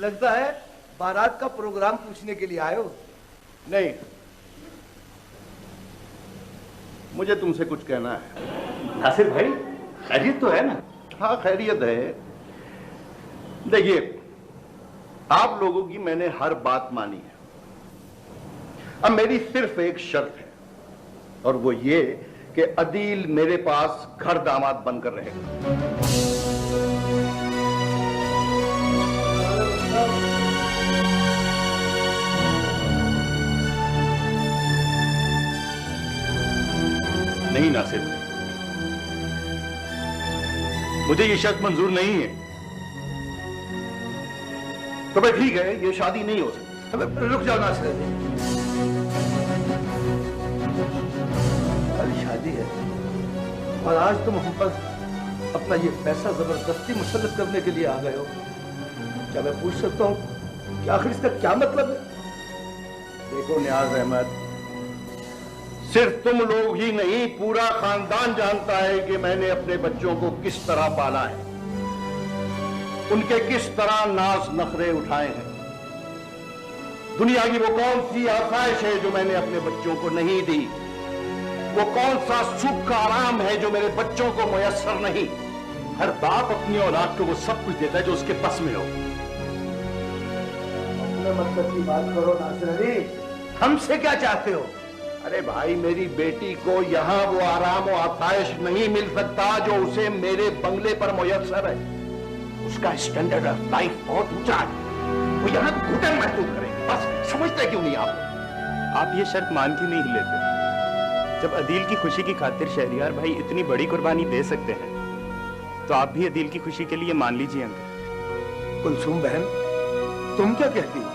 लगता है बारात का प्रोग्राम पूछने के लिए आए हो। नहीं, मुझे तुमसे कुछ कहना है। नासिर भाई, खैरियत तो है ना? हाँ, खैरियत है। देखिए, आप लोगों की मैंने हर बात मानी है। अब मेरी सिर्फ एक शर्त है, और वो ये कि अदील मेरे पास घर दामाद बनकर रहेगा। नहीं नासिर भाई, मुझे ये शर्त मंजूर नहीं है। तो भाई ठीक है, ये शादी नहीं हो सकती। रुक जाओ नासिर अली, कल शादी है और आज तुम हम पर अपना ये पैसा जबरदस्ती मुसल्लत करने के लिए आ गए हो। क्या मैं पूछ सकता हूँ कि आखिर इसका क्या मतलब है? देखो नियाज अहमद, सिर्फ तुम लोग ही नहीं, पूरा खानदान जानता है कि मैंने अपने बच्चों को किस तरह पाला है, उनके किस तरह नाज नखरे उठाए हैं। दुनिया की वो कौन सी आसाइश है जो मैंने अपने बच्चों को नहीं दी? वो कौन सा सुख का आराम है जो मेरे बच्चों को मुयस्सर नहीं? हर बाप अपनी औलाद को वो सब कुछ देता है जो उसके बस में हो। अपने मतलब की बात करो नासिर अली, हमसे क्या चाहते हो? अरे भाई, मेरी बेटी को यहाँ वो आराम और आसाइश नहीं मिल सकता जो उसे मेरे बंगले पर मुयस्सर है। उसका स्टैंडर्ड ऑफ लाइफ बहुत ऊंचा है, वो यहाँ घुटन महसूस करेगी। बस समझते क्यों नहीं आप ये शर्त मान क्यों नहीं लेते? जब अदील की खुशी की खातिर शहरियार भाई इतनी बड़ी कुर्बानी दे सकते हैं, तो आप भी अदील की खुशी के लिए मान लीजिए अंकल। कुलसूम बहन, तुम क्या कहती हो?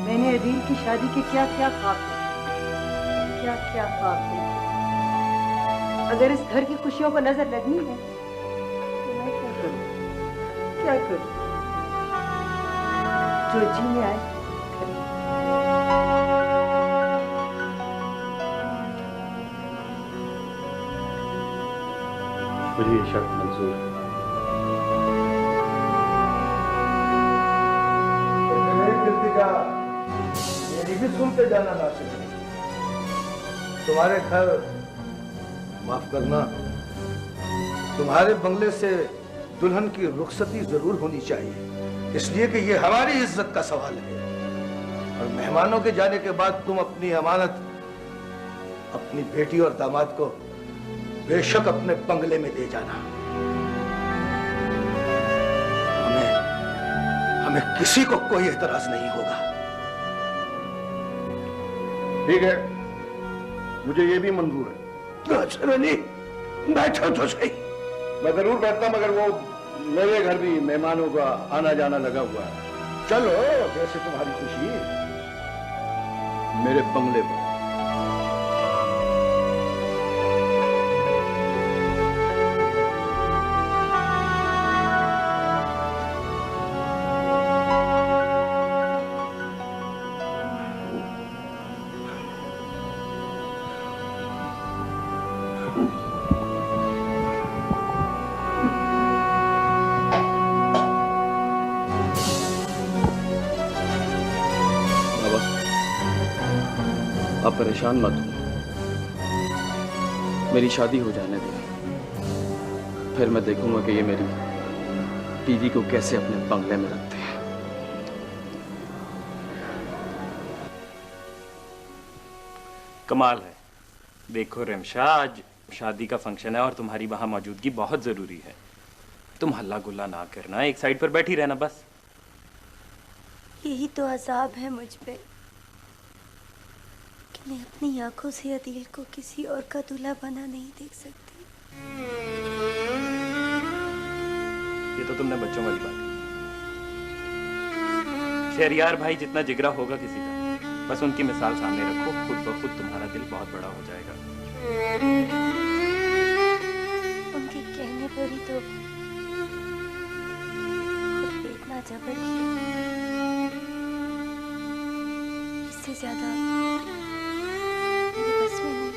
मैंने अदील की शादी के क्या क्या ख्वाब देखे, क्या क्या ख्वाब देखे। अगर इस घर की खुशियों को नजर लगनी है तो मैं क्या करूं? क्या करूं? जो जी में आए करूं। मुझे ये शर्त मंजूर है। मेरी भी सुनते जाना नासिर, तुम्हारे घर, माफ करना, तुम्हारे बंगले से दुल्हन की रुखसती जरूर होनी चाहिए, इसलिए कि ये हमारी इज्जत का सवाल है। और मेहमानों के जाने के बाद तुम अपनी अमानत अपनी बेटी और दामाद को बेशक अपने बंगले में दे जाना। हमें किसी को कोई एतराज नहीं होगा। ठीक है, मुझे ये भी मंजूर है। नासिर अली, बैठो तो सही। मैं जरूर बैठता, मगर वो मेरे घर भी मेहमानों का आना जाना लगा हुआ है। चलो, जैसे तुम्हारी खुशी। मेरे बंगले पर। आप परेशान मत हो, मेरी शादी हो जाने दें, फिर मैं देखूंगा कि ये मेरी बीवी को कैसे अपने बंगले में रखते हैं। कमाल है। देखो रिमशा, आज शादी का फंक्शन है और तुम्हारी वहां मौजूदगी बहुत जरूरी है। तुम हल्ला गुल्ला ना करना, एक साइड पर बैठी रहना बस। यही तो अजाब है मुझ पे कि मैं अपनी आंखों से अदील को किसी और का दूल्हा बना नहीं देख सकती। ये तो तुमने बच्चों वाली बात की। शहरियार भाई जितना जिगरा होगा किसी का, बस उनकी मिसाल सामने रखो, खुद ब खुद तुम्हारा दिल बहुत बड़ा हो जाएगा। उनके कहने पर ही तो खुद पे इतना जबर किया, इससे ज्यादा मेरे बस में नहीं।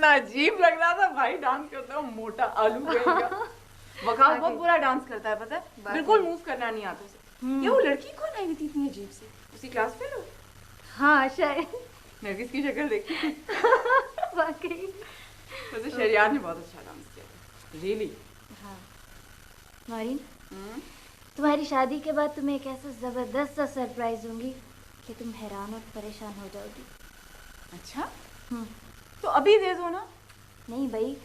कितना अजीब लग रहा था भाई डांस करता हूँ, मोटा आलू कहेगा। वकास बहुत बुरा डांस करता है, पता है, बिल्कुल मूव करना नहीं आता उसे। ये वो लड़की कौन आई हुई थी इतनी अजीब सी, उसी क्लास फेल हो? हाँ शायद। नरगिस की शक्ल देखी। वाकई। वैसे शरियार ने बहुत अच्छा डांस किया, रियली। हाँ मारीन, तुम्हारी शादी के बाद तुम्हें एक ऐसा जबरदस्त सा सरप्राइज दूंगी कि तुम हैरान और परेशान हो जाओगी। अच्छा, तो अभी दे दो ना। नहीं भाई,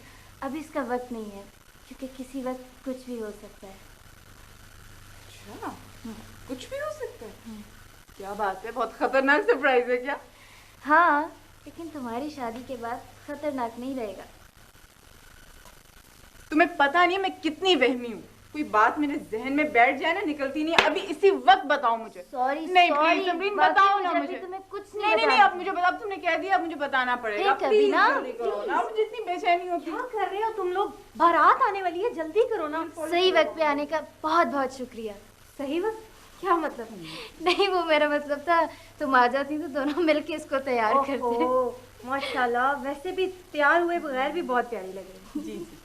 अभी इसका वक्त नहीं है, क्योंकि किसी वक्त कुछ भी हो सकता है। अच्छा, कुछ भी हो सकता है? क्या बात है, बहुत खतरनाक सरप्राइज है क्या? हाँ, लेकिन तुम्हारी शादी के बाद खतरनाक नहीं रहेगा। तुम्हें पता नहीं है मैं कितनी वहमी हूँ, कोई बात मेरे जहन में बैठ जाए ना निकलती नहीं। अभी इसी वक्त बताओ मुझे। सॉरी नहीं प्लीज सबरीन बताओ ना मुझे। तुम्हें कुछ नहीं अब मुझे बताओ, तुमने कह दिया अब मुझे बताना पड़ेगा। प्लीज जल्दी करो ना, मुझे इतनी बेचैनी होती है। क्या कर रहे हो तुम लोग, बारात आने वाली है, जल्दी करो ना। सही वक्त पे आने का बहुत बहुत शुक्रिया। सही वक्त क्या मतलब? नहीं वो मेरा मतलब था तुम आ जाती तो दोनों मिलके इसको तैयार करते। माशाल्लाह, वैसे भी तैयार हुए बगैर भी बहुत प्यारी लग रही। जी जी।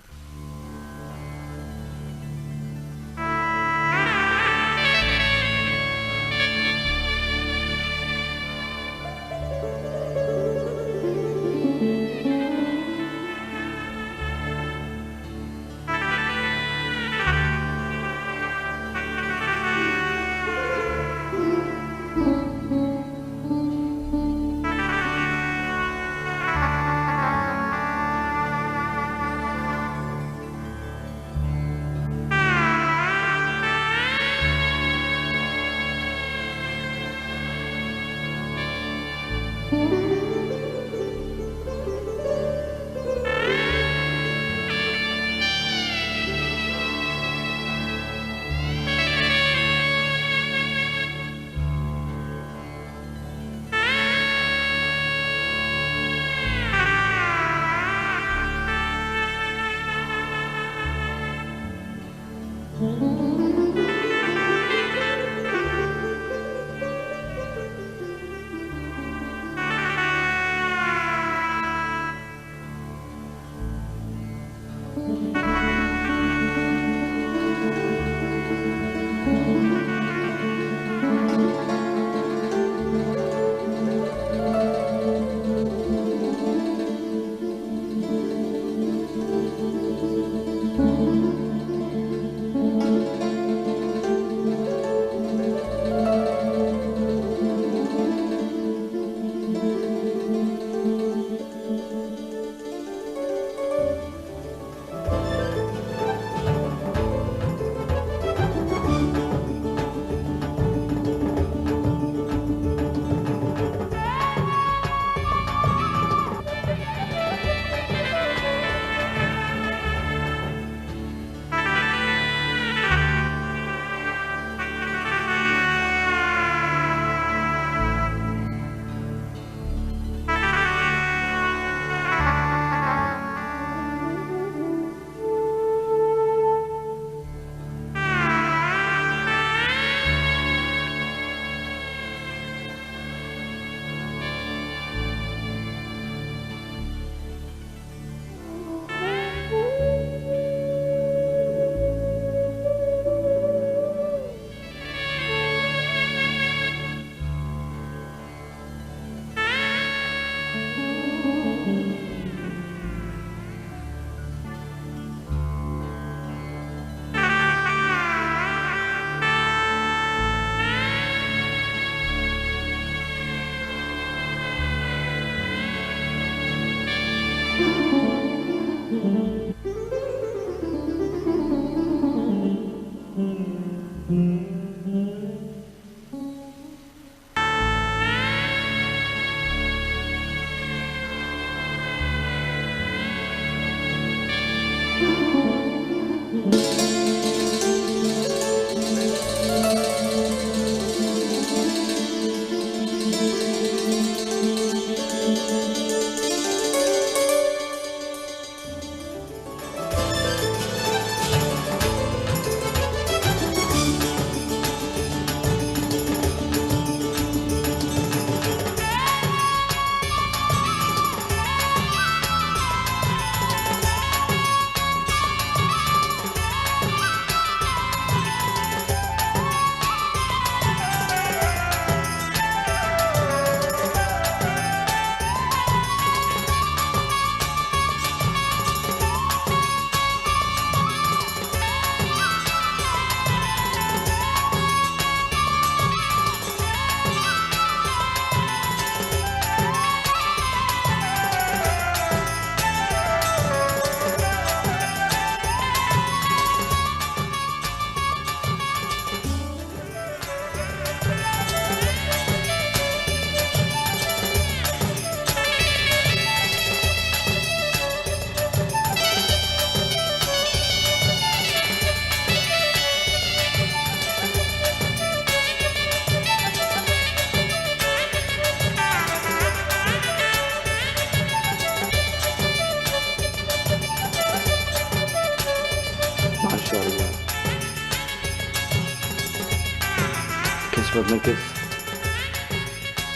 किस्मत ने किस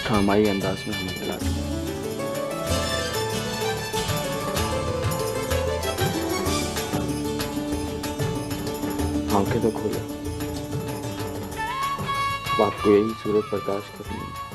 कामाई अंदाज में हमें मिला दिया। आंखें तो खोलो, अब आपको यही सूरज प्रकाश करनी है।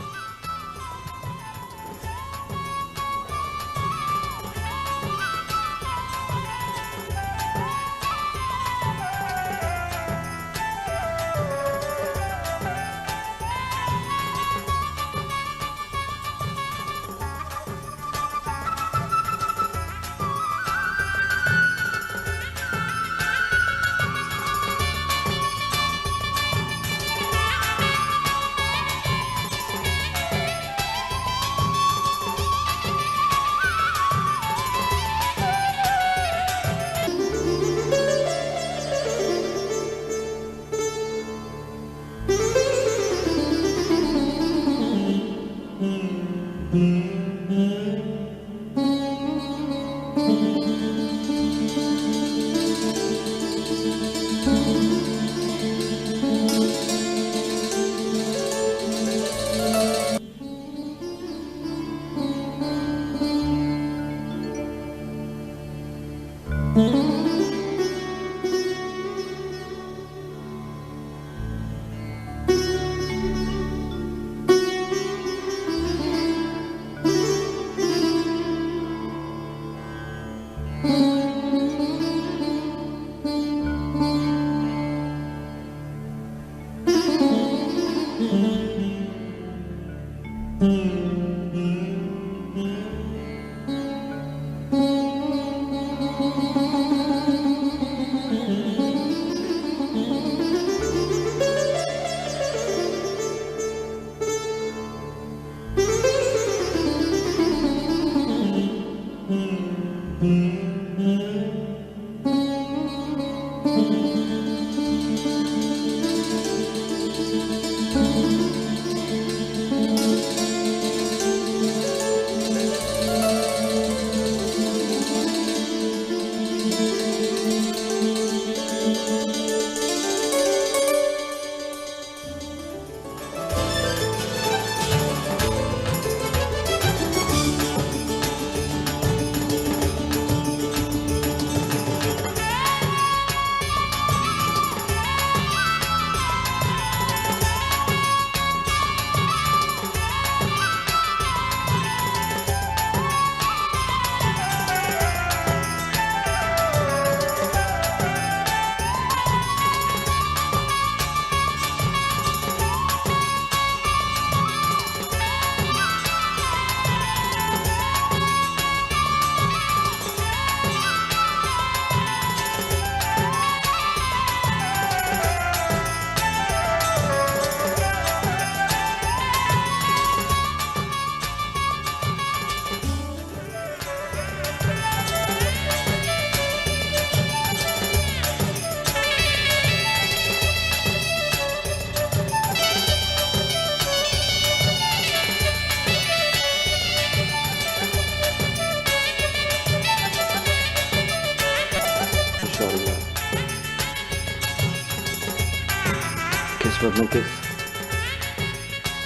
किस्मत ने किस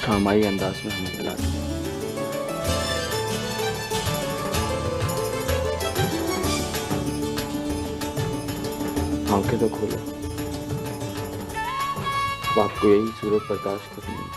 कामाई अंदाज में हमें मिला दिया। आंखें तो खोलो, अब आपको यही सूरज प्रकाश करनी है।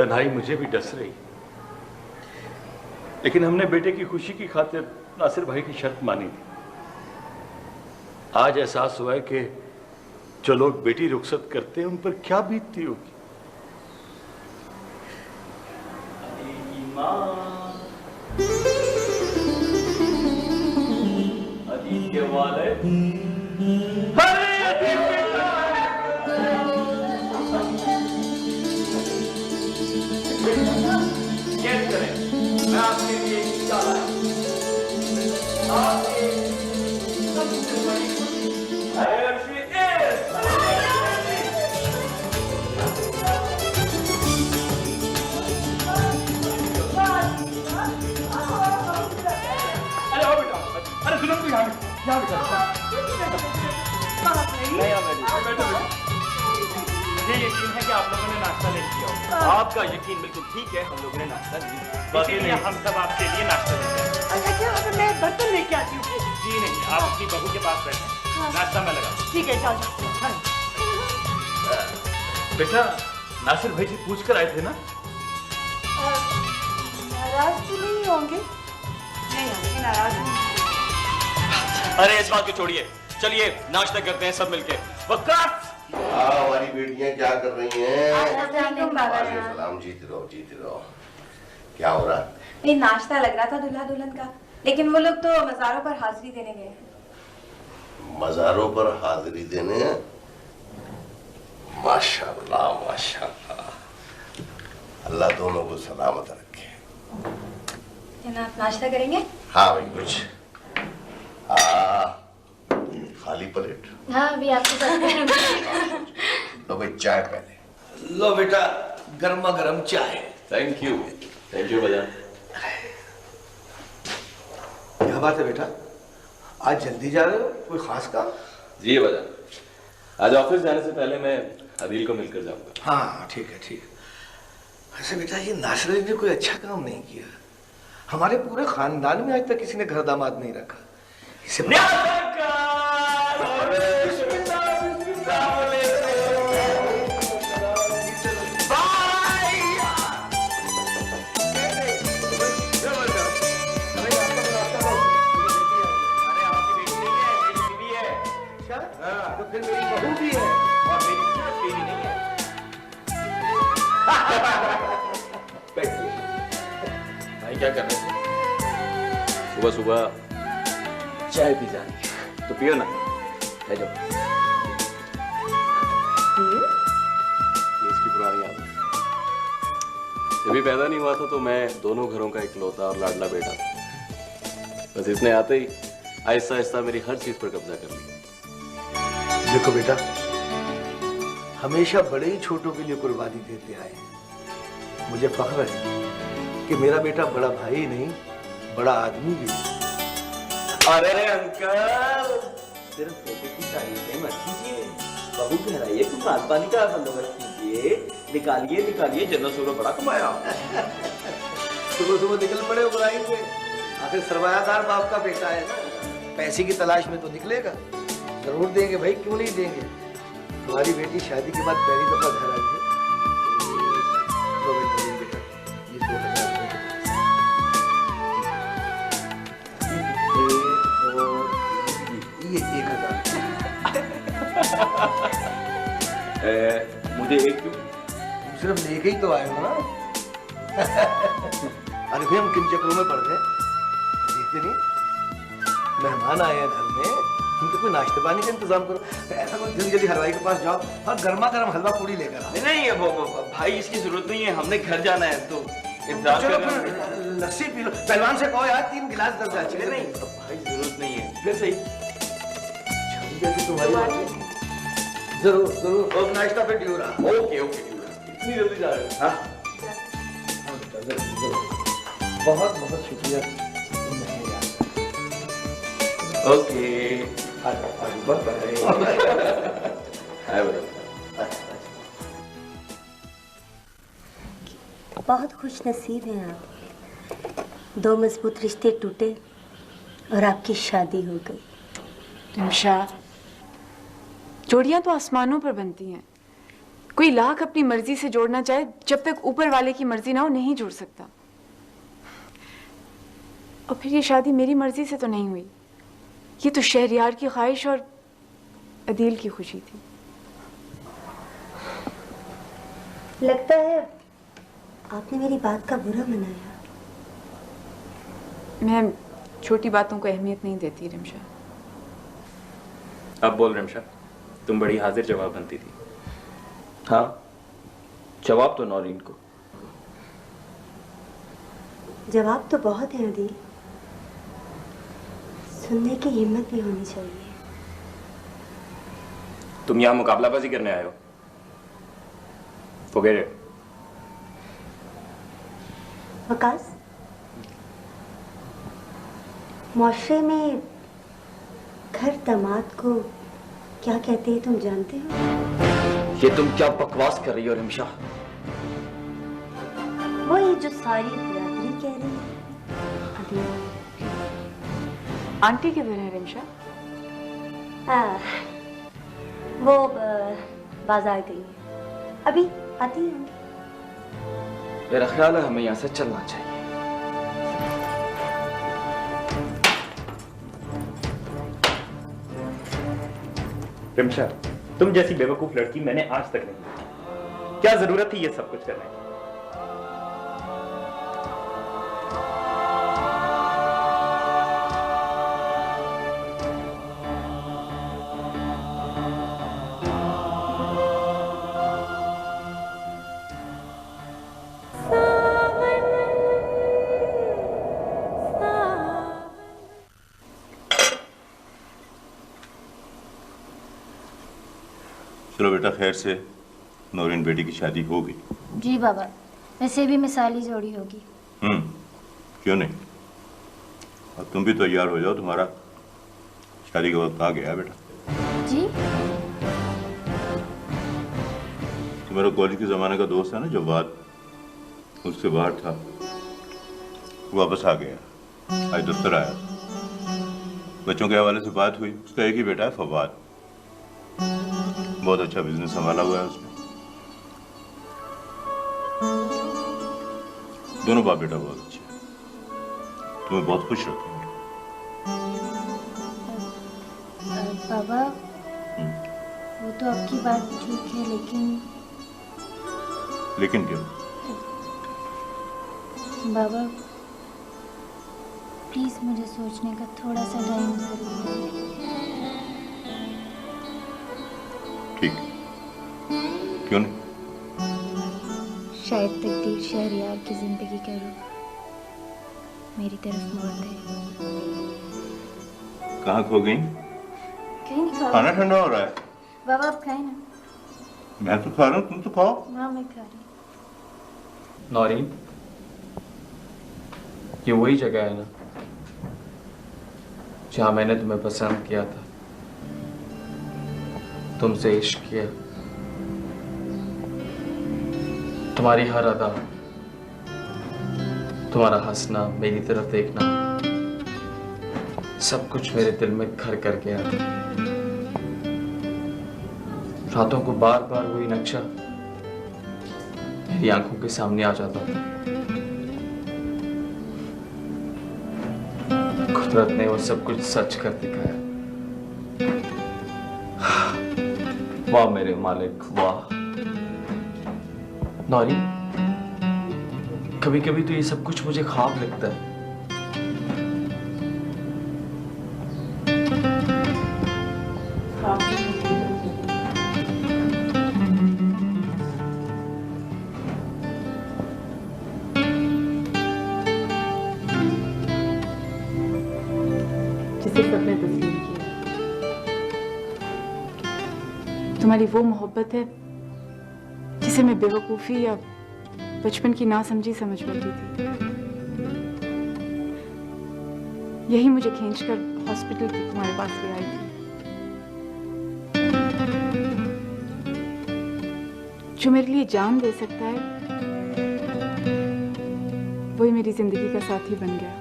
तन्हाई मुझे भी डस रही, लेकिन हमने बेटे की खुशी की खातिर नासिर भाई की शर्त मानी थी। आज एहसास हुआ है कि जो लोग बेटी रुखसत करते हैं उन पर क्या बीतती होगी। अदील के वाले मैं आपके लिए क्या लाया? आपके सबसे बड़ी खुशी अरे आओ बेटा, अरे सुनो तो यहाँ मुझे यकीन है कि आप लोगों ने नाश्ता ले लिया। आपका यकीन बिल्कुल ठीक है, हम लोगों ने नाश्ता लिया, इसीलिए हम सब आपके लिए नाश्ता लेते हैं। अच्छा क्या अगर मैं बर्तन लेके आती हूँ? जी नहीं, आप अपनी बहू के पास बैठे, नाश्ता मैं लगा। ठीक है जाओ। बेटा नासिर भाई से पूछ कर आए थे ना? नाराज तो नहीं होंगे? नहीं होंगे, नाराज नहीं। अरे इस बात को छोड़िए, चलिए नाश्ता करते हैं सब मिलके। वक़्त हमारी बेटियां क्या कर रही हैं? सलाम। जीते रहो। क्या हो रहा? नहीं, नाश्ता लग रहा था दूल्हा दुल्हन का, लेकिन वो लोग तो मज़ारों पर हाजिरी देने गए हैं। मज़ारों पर हाजिरी देने? माशाल्लाह माशाल्लाह, अल्लाह दोनों को सलामत रखे। जनाब नाश्ता करेंगे? हाँ भाई कुछ खाली प्लेट। हाँ अभी आपके साथ तो भाई चाय पहले लो बेटा, गर्मा गर्म चाय। थैंक यू भैया। क्या बात है बेटा, आज जल्दी जा रहे हो? कोई खास काम? जी भैया, आज ऑफिस जाने से पहले मैं अदील को मिलकर जाऊंगा। हाँ ठीक है। वैसे बेटा ये नासिर ने कोई अच्छा काम नहीं किया। हमारे पूरे खानदान में आज तक किसी ने घर दामाद नहीं रखा। इसे तो फिर मेरी बहू भी है और मेरी सिर्फ बीवी नहीं है। भाई क्या कर रहे थे? सुबह सुबह चाय पी जानी है तो पियो ना, ले जाओ। ये इसकी पुरानी आदत। जब भी पैदा नहीं हुआ था तो मैं दोनों घरों का इकलौता और लाडला बेटा था। बस इसने आते ही आहिस्ता आहिस्ता मेरी हर चीज पर कब्जा कर लिया। देखो बेटा, हमेशा बड़े ही छोटों के लिए कुर्बानी देते आए हैं। मुझे फख्र है कि मेरा बेटा बड़ा भाई नहीं, बड़ा आदमी भी है। अरे अंकल, सिर्फ बेटे की तारीफें मत कीजिए, बहू कहलाइए, तुम रात पानी का बंदोबस्त कीजिए, निकालिए जन्नत सूरत बड़ा कमाया। सुबह सुबह निकल पड़े बुराई से, आखिर सरमायादार बाप का बेटा है ना, पैसे की तलाश में तो निकलेगा। जरूर देंगे भाई, क्यों नहीं देंगे। हमारी बेटी शादी के बाद पहली दफा घर आई है। तो बेटा ये 2000 ये 1000 मुझे एक क्यों? सिर्फ लेके ही तो आए हो ना। अरे भाई हम किन चक्रों में पड़ गए, देखते नहीं मेहमान आए हैं घर में, उनके कोई नाश्ते पानी का इंतजाम करो। ऐसा कोई जल्दी हलवाई के पास जाओ और गर्मा गर्म हलवा पूरी लेकर आओ। नहीं भाई इसकी जरूरत नहीं है, हमने घर जाना है तो चलो लस्सी पी लो। पहलवान से कहो यार 3 गिलास दे दे। नहीं भाई जरूरत नहीं है, फिर सही जैसी तुम्हारी जरूर और नाश्ता पे ड्यू रहा। ओके इतनी जल्दी जा रहे हो? हाँ बहुत बहुत शुक्रिया। ओके बहुत खुश नसीब हैं आप। 2 मजबूत रिश्ते टूटे और आपकी शादी हो गई। रिमशा, जोड़ियां तो आसमानों पर बनती हैं, कोई लाख अपनी मर्जी से जोड़ना चाहे, जब तक ऊपर वाले की मर्जी ना हो नहीं जुड़ सकता। और फिर ये शादी मेरी मर्जी से तो नहीं हुई, ये तो शहरयार की ख्वाहिश और अदील की खुशी थी। लगता है आपने मेरी बात का बुरा मनाया। मैं छोटी बातों को अहमियत नहीं देती रिमशा। अब बोल रिमशा, तुम बड़ी हाजिर जवाब बनती थी। हाँ, जवाब तो नौरीन को। जवाब तो बहुत है अदील, सुनने की हिम्मत भी होनी चाहिए। तुम यहाँ मुकाबलाबाजी करने आए हो? Forget it. वकास, मुआशरे में घर दामाद को क्या कहते हैं तुम जानते हो? ये तुम क्या बकवास कर रही हो रिमशा? वही जो सारी बिरादरी कह रही है। अदील, आंटी किधर है रिमशा? वो बाजार गई है, अभी आती होंगी। मेरा ख्याल है हमें यहाँ से चलना चाहिए। रिमशा, तुम जैसी बेवकूफ लड़की मैंने आज तक नहीं देखी। क्या जरूरत थी ये सब कुछ करने की? चलो बेटा, खैर से नौरीन बेटी की शादी हो गई। जी बाबा, वैसे भी मिसाली जोड़ी होगी। क्यों नहीं। और तुम भी तैयार हो जाओ, तुम्हारा शादी का वक्त आ गया बेटा। जी? तुम्हारा कॉलेज के ज़माने का दोस्त है ना जवाद, उससे बाहर था, वापस आ गया, आज दफ्तर आया। बच्चों के हवाले से बात हुई, उसका एक ही बेटा है फवाद, बहुत अच्छा बिजनेस संभाला हुआ है उसने। दोनों बाप बेटा बहुत अच्छे हैं, तुम्हें बहुत खुश रखेंगे। बाबा, वो तो आपकी बात ठीक है, लेकिन क्या? बाबा प्लीज मुझे सोचने का थोड़ा सा टाइम जरूर दीजिए। ठीक, क्यों नहीं? शायद तकदीर शहरयार की जिंदगी का रुख मेरी तरफ मोड़ दे। कहाँ खो गई? कहीं नहीं खाओ। खाना ठंडा हो रहा है। बाबा आप खाए ना। मैं तो खा रहा हूँ, तुम तो खाओ। हाँ मैं खा रही हूँ। नौरीन, ये वही जगह है ना जहाँ मैंने तुम्हें पसंद किया था, तुमसे इश्क किया। तुम्हारी हर अदा, तुम्हारा हंसना, मेरी तरफ देखना, सब कुछ मेरे दिल में घर कर गया। रातों को बार बार वही नक्शा मेरी आंखों के सामने आ जाता था। कुदरत ने वो सब कुछ सच कर दिखाया। वाह मेरे मालिक, वाह। नौरी, कभी कभी तो ये सब कुछ मुझे ख्वाब लगता है। जिसे सबने तस्लीम किया, तुम्हारी वो मोहब्बत है जिसे मैं बेवकूफ़ी या बचपन की नासमझी समझ बैठी थी। यही मुझे खींचकर हॉस्पिटल तक तुम्हारे पास ले आई थी। जो मेरे लिए जान दे सकता है, वही मेरी जिंदगी का साथी बन गया।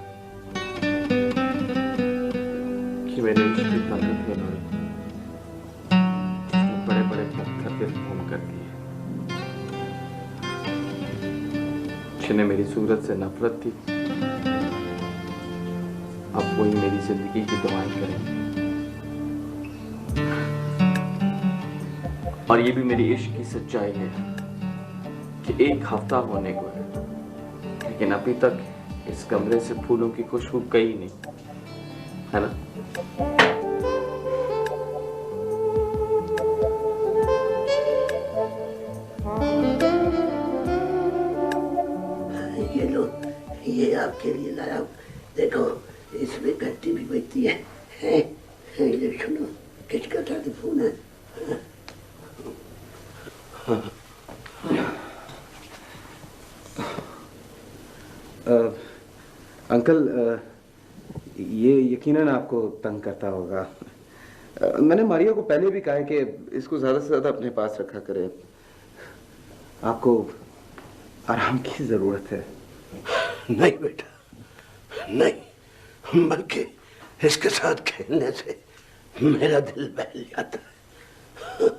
कि मेरे इश्क की ताकत है नौरी, जिसने बड़े बड़े पत्थर दिल घूम कर दिए। जिन्हें मेरी सूरत से नफरत थी, अब वही मेरी जिंदगी की दुआएं करेंगे। और ये भी मेरी इश्क की सच्चाई है कि 1 हफ्ता होने को है, लेकिन अभी तक इस कमरे से फूलों की खुशबू गई नहीं, है ना? ये लो, ये आपके लिए लाया हूं। देखो इसमें घंटी भी बजती है। ये सुनो, किसका टेलीफोन है? अंकल, ये यकीनन आपको तंग करता होगा। मैंने मारिया को पहले भी कहा है कि इसको ज्यादा से ज्यादा अपने पास रखा करे। आपको आराम की जरूरत है। नहीं बेटा, नहीं, बल्कि इसके साथ खेलने से मेरा दिल बहल जाता है।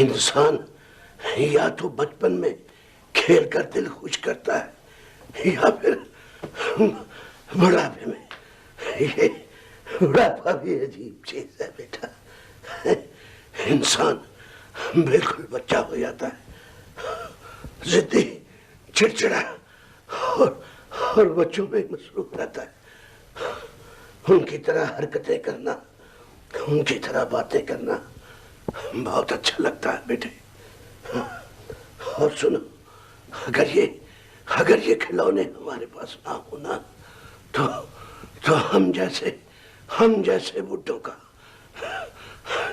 इंसान या तो बचपन में खेल कर दिल खुश करता है या फिर बुढ़ापे में। ये बुढ़ापा भी अजीब चीज है बेटा। इंसान बिल्कुल बच्चा हो जाता है, जिद्दी, चिड़चिड़ा और बच्चों में मसरूफ रहता है। उनकी तरह हरकतें करना, उनकी तरह बातें करना बहुत अच्छा लगता है बेटे। और सुनो, अगर ये खिलौने हमारे पास ना होना तो हम जैसे बुड्ढों का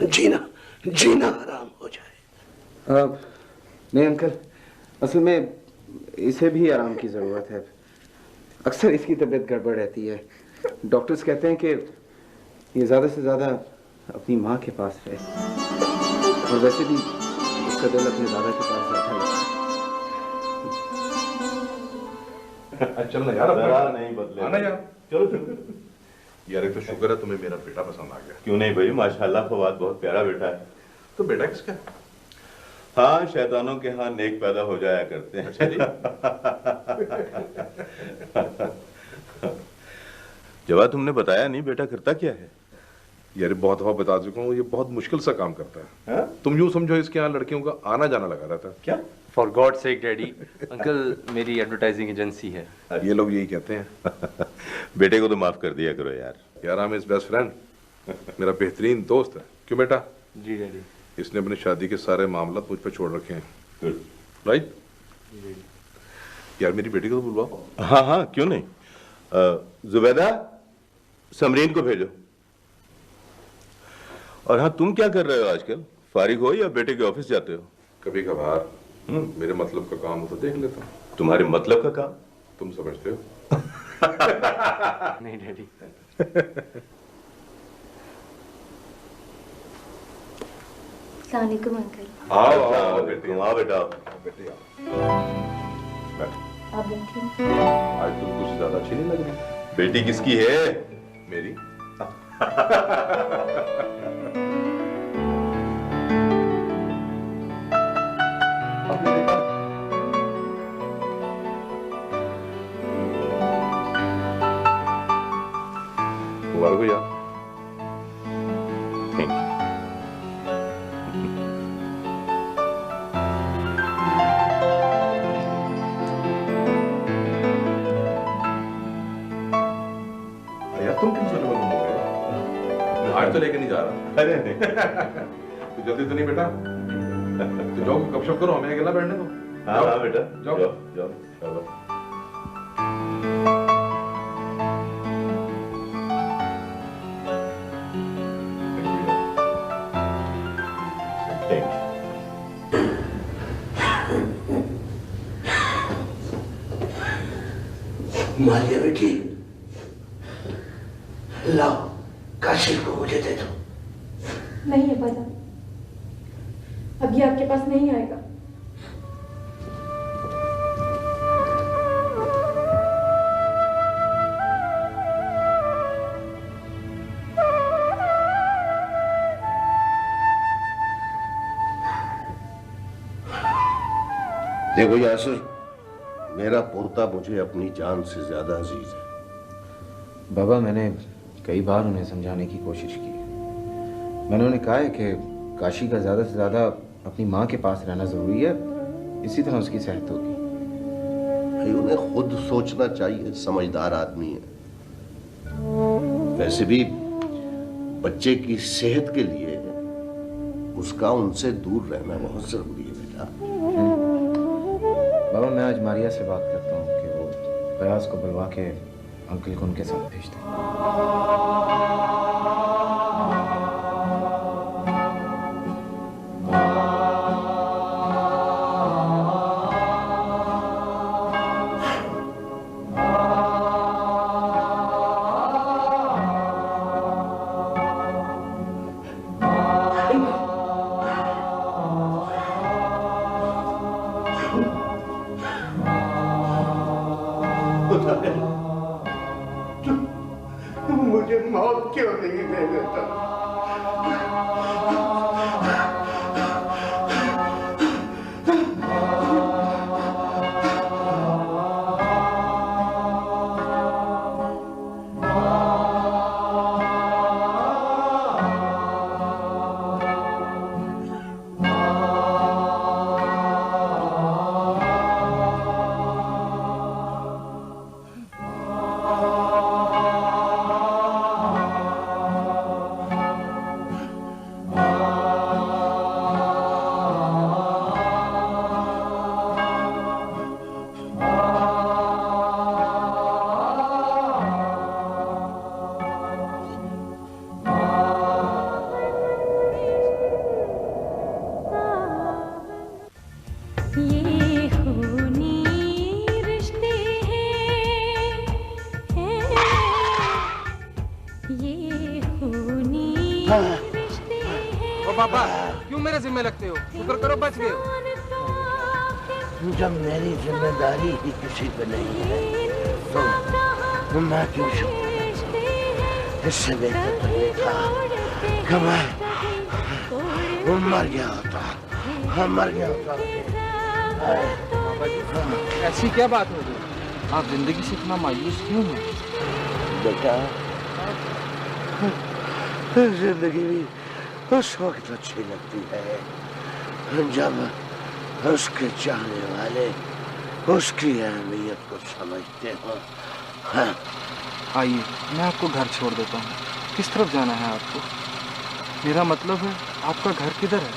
जीना हराम हो जाए। नहीं अंकल, असल में इसे भी आराम की जरूरत है। अक्सर इसकी तबीयत गड़बड़ रहती है। डॉक्टर्स कहते हैं कि ये ज्यादा से ज्यादा अपनी माँ के पास रहे, और वैसे भी इसका दिल अपने दादा के पास बैठा है। चल ना यार, जरा नहीं बदले। आना यार, चलो यार। एक तो शुक्र है तुम्हें मेरा बेटा पसंद आ गया। क्यों नहीं भाई, माशाल्लाह फवाद बहुत प्यारा बेटा है। तो बेटा किसका? हाँ, शैतानों के यहाँ नेक पैदा हो जाया करते हैं। अच्छा जी। जवाब तुमने बताया नहीं, बेटा करता क्या है? यार बहुत दफा बता चुका हूँ, ये बहुत मुश्किल सा काम करता है। तुम यूं समझो इसके यहाँ लड़कियों का आना जाना लगा रहता है। क्या? For God sake daddy, uncle मेरी एडवर्टाइजिंग एजेंसी है। ये लोग यही कहते हैं। बेटे को तो माफ कर दिया करो यार। यार I am his best friend, मेरा बेहतरीन दोस्त है। क्यों बेटा? जी डैडी। इसने अपनी शादी के सारे मामला मुझ पर छोड़ रखे हैं। Good, right? यार मेरी बेटी को तो बुलवाओ। हाँ हाँ, क्यों नहीं। जुबैदा, समरीन को भेजो। और हाँ, तुम क्या कर रहे हो आजकल? फारिग हो या बेटे के ऑफिस जाते हो? कभी कभार मेरे मतलब का काम हो तो देख लेता हूँ। तुम्हारे मतलब का काम? तुम समझते हो? नहीं डैडी। अस्सलाम वालेकुम अंकल। आओ बेटे, आओ बेटा। बेटे आप बैठिए। आज तुम कुछ ज्यादा अच्छी नहीं लग रही। बेटी किसकी है? मेरी। मुबारक हो यार। Thank you. यार तुम क्यों सोने में गुम हो गए हो? आज तो लेके नहीं जा रहा। अरे नहीं। तो जल्दी तो नहीं बेटा? तो जाओ गपशप करो, हमें अकेला बैठने दो। हाँ हाँ बेटा, जाओ जाओ चलो। मारिया बेटी, लाओ काशिफ को मुझे दे दो। नहीं है बाजा, अब ये आपके पास नहीं आएगा। देखो यासर, मेरा पोता मुझे अपनी जान से ज्यादा अजीज है। बाबा, मैंने कई बार उन्हें समझाने की कोशिश की। मैंने उन्हें कहा है कि काशी का ज़्यादा से ज़्यादा अपनी माँ के पास रहना ज़रूरी है, इसी तरह उसकी सेहत होगी। भाई उन्हें खुद सोचना चाहिए, समझदार आदमी है। वैसे भी बच्चे की सेहत के लिए उसका उनसे दूर रहना बहुत जरूरी है बेटा। बाबा, मैं आज मारिया से बात करता हूँ कि वो प्रयास को बुलवा के अंकल को उनके साथ भेज दें। मुझे मौत क्यों नहीं दे देता? पापा, क्यों मेरे जिम्मे लगते हो? शुक्र करो बच गए हो। जब मेरी जिम्मेदारी ही किसी पे नहीं है तो मैं क्यों शुक्र? इससे बेहतर तो ये था कि मैं मर गया होता। मर गया होता। ऐसी क्या बात हो गई? आप जिंदगी से इतना मायूस क्यों हैं? बेटा, जिंदगी भी उस वक्त अच्छी लगती है जब उसके चाहने वाले उसकी अहमियत को समझते हो। हाँ। आइए, मैं आपको घर छोड़ देता हूँ। किस तरफ जाना है आपको? मेरा मतलब है आपका घर किधर है?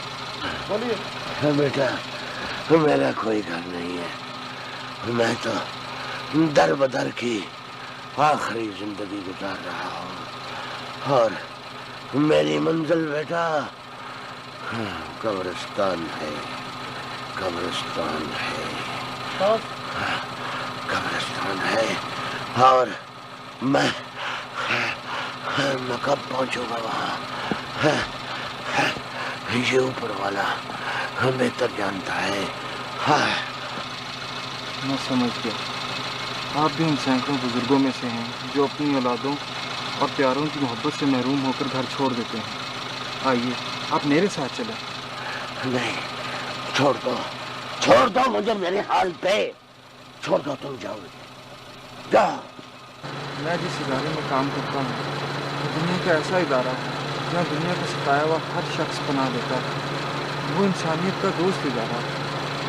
बोलिए। बेटा, मेरा कोई घर नहीं है। मैं तो दर बदर की आखिरी जिंदगी गुजार रहा हूँ और मेरी मंजिल बेटा कब्रिस्तान है। कब्रिस्तान है। कब्रिस्तान है और मैं कब पहुंचूंगा वहाँ ये ऊपर वाला बेहतर जानता है। मैं समझ गया। आप भी उन सैकड़ों बुजुर्गों में से हैं जो अपनी औलादों और प्यारों की मोहब्बत से महरूम होकर घर छोड़ देते हैं। आइए, आप मेरे साथ चलें। नहीं, छोड़ दो मुझे मेरे हाल पे। छोड़ दो, तुम जाओगे। जाओ। मैं जिस इदारे में काम करता हूँ वो दुनिया का ऐसा इदारा है जहाँ दुनिया का सताया हुआ हर शख्स पनाह देता है। वो इंसानियत का दोस्त इदारा है।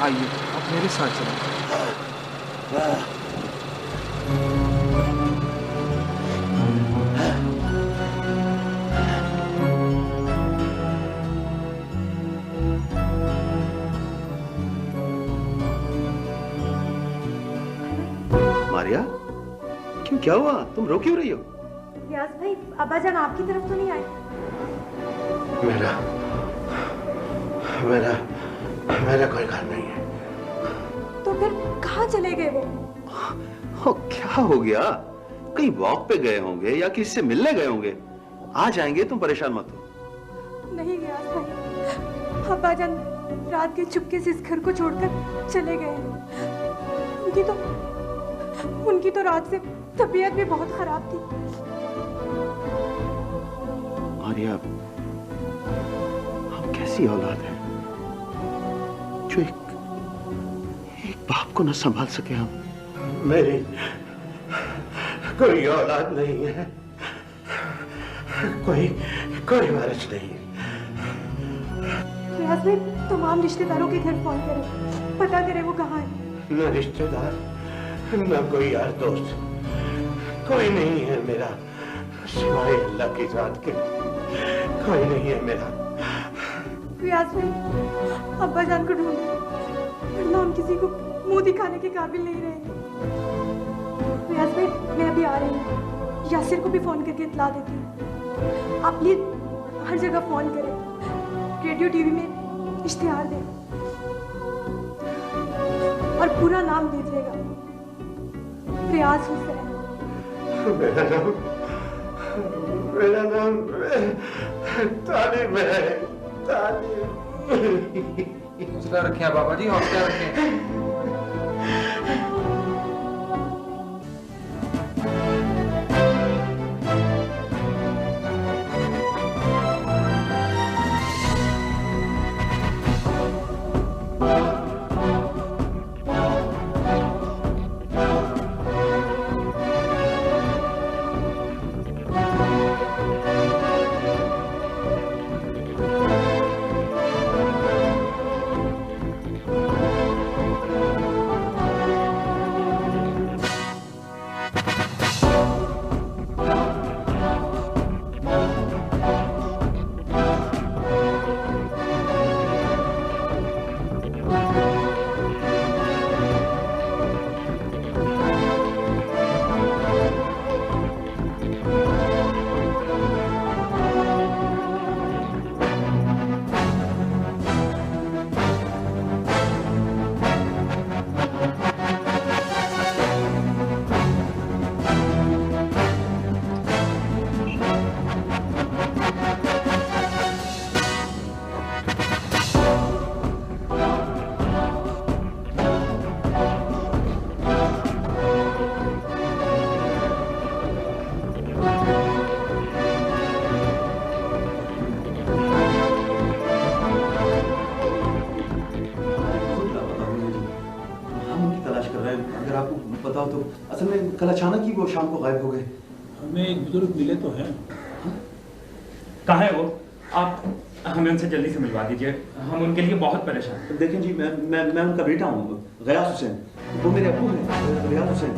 आइए, आप मेरे साथ चलें। मारिया, क्यों, क्या हुआ? तुम रो क्यों रही हो? व्यास भाई, अब्बाजान आपकी तरफ तो नहीं आए? मेरा कोई घर नहीं है। तो फिर कहाँ चले गए वो? क्या हो गया? कहीं वॉक पे गए होंगे या किसी से मिलने गए होंगे। आ जाएंगे, तुम परेशान मत हो। नहीं व्यास भाई, अब्बाजान रात के चुपके से इस घर को छोड़कर चले गए। उनकी तो रात से तबीयत भी बहुत खराब थी। मारिया, हम कैसी औलाद है जो एक बाप आपको न संभाल सके हम। मेरी कोई औलाद नहीं है, कोई वारिस नहीं। रियाज भाई तमाम रिश्तेदारों के घर फोन करें, पता करें वो कहाँ है। न रिश्तेदार न कोई यार दोस्त, कोई नहीं है मेरा सिवाय अल्लाह की जात के, कोई नहीं है मेरा। रियाज भाई अब्बा जान को ढूंढे, वरना हम किसी को मुंह दिखाने के काबिल नहीं रहेंगे। रियाज भाई मैं अभी आ रही हूँ, यासिर को भी फोन करके इतला देती हूँ। आप प्लीज हर जगह फोन करें, रेडियो टीवी में इश्तिहार दें और पूरा नाम दीजिएगा, रियाज हुसैन। मेरा नाम तालिब है, तालिब। हौसला रखें बाबा जी, हौसला रखें। कल अचानक ही वो शाम को गायब हो गए। हमें एक बुजुर्ग मिले तो हैं। कहाँ है वो? आप हमें उनसे जल्दी से मिलवा दीजिए, हम उनके लिए बहुत परेशान हैं। देखें जी, मैं उनका बेटा हूँ, गयास हुसैन। वो मेरे अब्बू हैं, गयास हुसैन।